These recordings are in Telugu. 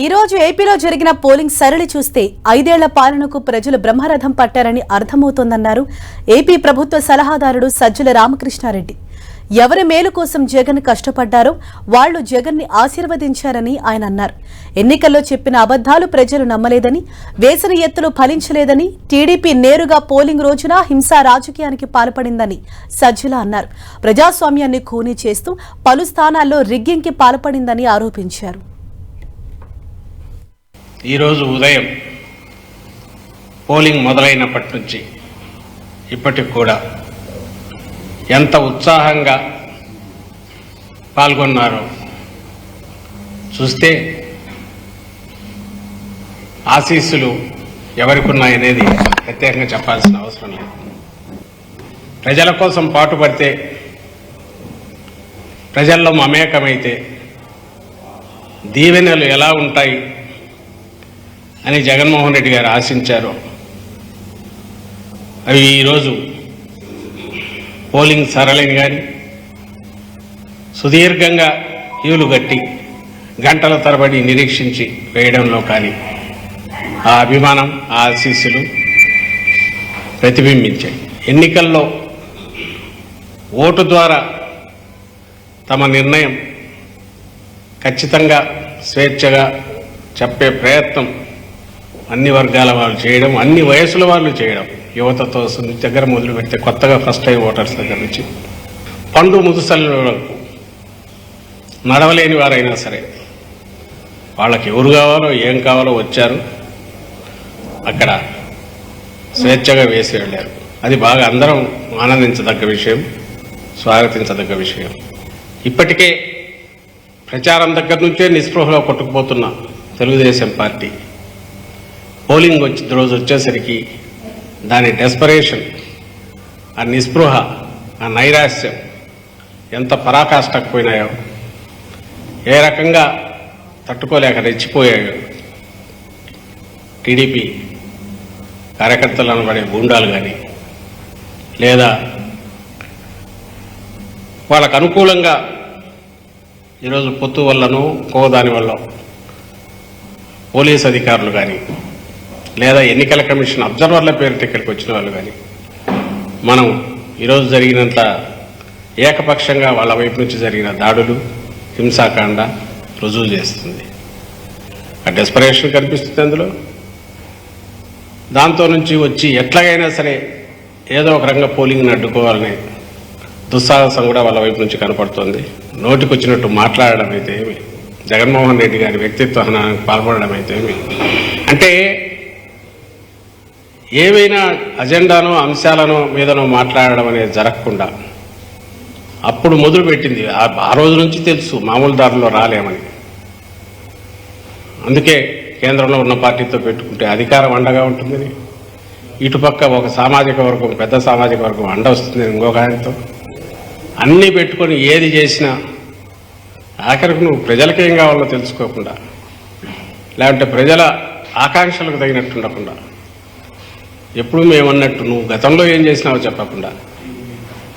ఈ రోజు ఏపీలో జరిగిన పోలింగ్ సరళి చూస్తే 5 ఏళ్ల పాలనకు ప్రజలు బ్రహ్మరథం పట్టారని అర్థమవుతోందన్నారు ఏపీ ప్రభుత్వ సలహాదారుడు సజ్జల రామకృష్ణారెడ్డి. ఎవరి మేలు కోసం జగన్ కష్టపడ్డారో వాళ్లు జగన్ ని ఆశీర్వదించారని ఆయన అన్నారు. ఎన్నికల్లో చెప్పిన అబద్ధాలు ప్రజలు నమ్మలేదని, వేసిన ఎత్తులు ఫలించలేదని, టీడీపీ నేరుగా పోలింగ్ రోజున హింసా రాజకీయానికి పాల్పడిందని సజ్జల అన్నారు. ప్రజాస్వామ్యాన్ని ఖూనీ చేస్తూ పలు స్థానాల్లో రిగ్గింగ్కి పాల్పడిందని ఆరోపించారు. ఈరోజు ఉదయం పోలింగ్ మొదలైనప్పటి నుంచి ఇప్పటికి కూడా ఎంత ఉత్సాహంగా పాల్గొన్నారో చూస్తే ఆశీస్సులు ఎవరికి ఉన్నాయనేది ప్రత్యేకంగా చెప్పాల్సిన అవసరం లేదు. ప్రజల కోసం పాటుపడితే, ప్రజల్లో మమేకమైతే దీవెనలు ఎలా ఉంటాయి అని జగన్మోహన్ రెడ్డి గారు ఆశించారు. అవి ఈరోజు పోలింగ్ సరళిని కానీ, సుదీర్ఘంగా క్యూలు కట్టి గంటల తరబడి నిరీక్షించి వేయడంలో కానీ ఆ అభిమానం, ఆ ఆశీస్సులు ప్రతిబింబించాయి. ఎన్నికల్లో ఓటు ద్వారా తమ నిర్ణయం ఖచ్చితంగా స్వేచ్ఛగా చెప్పే ప్రయత్నం అన్ని వర్గాల వాళ్ళు చేయడం, అన్ని వయసుల వాళ్ళు చేయడం, యువతతో దగ్గర మొదలు పెడితే కొత్తగా ఫస్ట్ టైం ఓటర్స్ దగ్గర నుంచి పండు ముదుసలకు నడవలేని వారైనా సరే వాళ్ళకి ఎవరు కావాలో ఏం కావాలో వచ్చారు, అక్కడ స్వేచ్ఛగా వేసి వెళ్ళారు. అది బాగా అందరం ఆనందించదగ్గ విషయం, స్వాగతించదగ్గ విషయం. ఇప్పటికే ప్రచారం దగ్గర నుంచే నిస్పృహలో కొట్టుకుపోతున్న తెలుగుదేశం పార్టీ పోలింగ్ రోజు వచ్చేసరికి దాని డెస్పరేషన్, ఆ నిస్పృహ, ఆ నైరాశ్యం ఎంత పరాకాష్ఠకు పోయినాయో, ఏ రకంగా తట్టుకోలేక రెచ్చిపోయాయో టీడీపీ కార్యకర్తలు అనబడే గూండాలు కానీ, లేదా వాళ్ళకు అనుకూలంగా ఈరోజు పొత్తు వల్లనో దాని వల్ల పోలీస్ అధికారులు కానీ, లేదా ఎన్నికల కమిషన్ అబ్జర్వర్ల పేరుతో ఇక్కడికి వచ్చిన వాళ్ళు కానీ, మనం ఈరోజు జరిగినంత ఏకపక్షంగా వాళ్ళ వైపు నుంచి జరిగిన దాడులు, హింసాకాండ రుజువు చేస్తుంది. ఆ డెస్పరేషన్ కనిపిస్తుంది అందులో. దాంతో నుంచి వచ్చి ఎట్లాగైనా సరే ఏదో ఒక రంగ పోలింగ్ని అడ్డుకోవాలనే దుస్సాహసం కూడా వాళ్ళ వైపు నుంచి కనపడుతోంది. నోటికొచ్చినట్టు మాట్లాడడం అయితే ఏమి, జగన్మోహన్ రెడ్డి గారి వ్యక్తిత్వ హననానికి పాల్పడడం అయితే ఏమి, అంటే ఏవైనా అజెండానో అంశాలనో మీదనో మాట్లాడడం అనేది జరగకుండా అప్పుడు మొదలుపెట్టింది. ఆ రోజు నుంచి తెలుసు మామూలు దారిలో రాలేమని. అందుకే కేంద్రంలో ఉన్న పార్టీతో పెట్టుకుంటే అధికారం అండగా ఉంటుందని, ఇటుపక్క ఒక సామాజిక వర్గం, పెద్ద సామాజిక వర్గం అండ వస్తుంది ఇంకొక ఆయనతో, అన్నీ పెట్టుకొని ఏది చేసినా ఆఖరికి నువ్వు ప్రజలకేం కావాలో తెలుసుకోకుండా, లేదంటే ప్రజల ఆకాంక్షలకు తగినట్టు ఉండకుండా, ఎప్పుడు మేమన్నట్టు నువ్వు గతంలో ఏం చేసినావో చెప్పకుండా,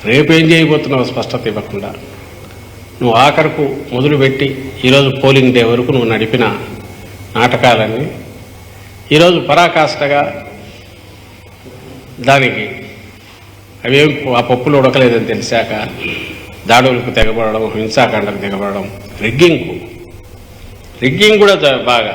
రేపు ఏం చేయబోతున్నావో స్పష్టత ఇవ్వకుండా, నువ్వు ఆఖరకు మొదలుపెట్టి ఈరోజు పోలింగ్ డే వరకు నువ్వు నడిపిన నాటకాలన్నీ ఈరోజు పరాకాష్ఠగా దానికి అవేం ఆ పప్పులు ఉడకలేదని తెలిసాక దాడులకు తెగబడడం, హింసాకాండకు తెగబడడం, రిగ్గింగ్ కూడా బాగా